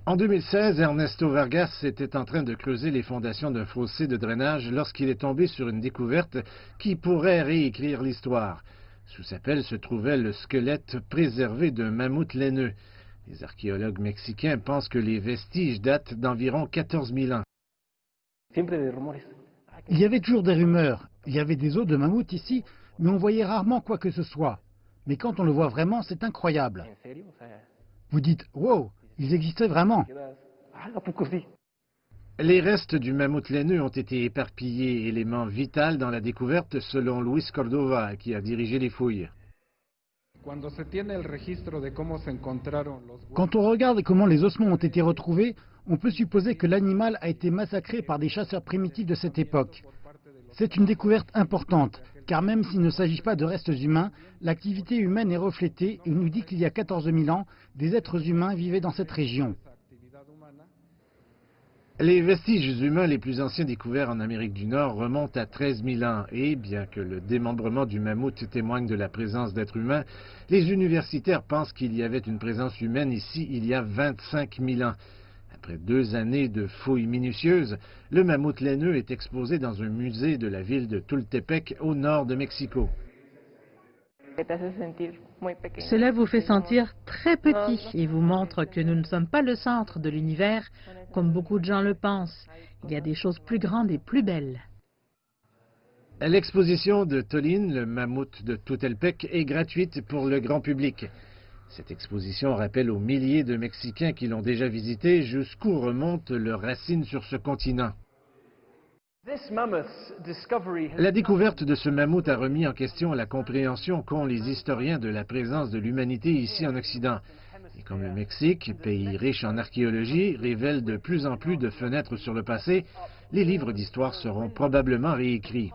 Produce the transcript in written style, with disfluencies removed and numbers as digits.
En 2016, Ernesto Vargas était en train de creuser les fondations d'un fossé de drainage lorsqu'il est tombé sur une découverte qui pourrait réécrire l'histoire. Sous sa pelle se trouvait le squelette préservé d'un mammouth laineux. Les archéologues mexicains pensent que les vestiges datent d'environ 14 000 ans. Il y avait toujours des rumeurs. Il y avait des os de mammouth ici, mais on voyait rarement quoi que ce soit. Mais quand on le voit vraiment, c'est incroyable. Vous dites, wow, ils existaient vraiment. Les restes du mammouth laineux ont été éparpillés, élément vital dans la découverte selon Luis Cordova, qui a dirigé les fouilles. Quand on regarde comment les ossements ont été retrouvés, on peut supposer que l'animal a été massacré par des chasseurs primitifs de cette époque. C'est une découverte importante, car même s'il ne s'agit pas de restes humains, l'activité humaine est reflétée et nous dit qu'il y a 14 000 ans, des êtres humains vivaient dans cette région. Les vestiges humains les plus anciens découverts en Amérique du Nord remontent à 13 000 ans et, bien que le démembrement du mammouth témoigne de la présence d'êtres humains, les universitaires pensent qu'il y avait une présence humaine ici il y a 25 000 ans. Après 2 années de fouilles minutieuses, le mammouth laineux est exposé dans un musée de la ville de Tultepec au nord de Mexico. Cela vous fait sentir très petit et vous montre que nous ne sommes pas le centre de l'univers comme beaucoup de gens le pensent. Il y a des choses plus grandes et plus belles. L'exposition de Tolin, le mammouth de Tultepec, est gratuite pour le grand public. Cette exposition rappelle aux milliers de Mexicains qui l'ont déjà visité jusqu'où remontent leurs racines sur ce continent. La découverte de ce mammouth a remis en question la compréhension qu'ont les historiens de la présence de l'humanité ici en Occident. Et comme le Mexique, pays riche en archéologie, révèle de plus en plus de fenêtres sur le passé, les livres d'histoire seront probablement réécrits.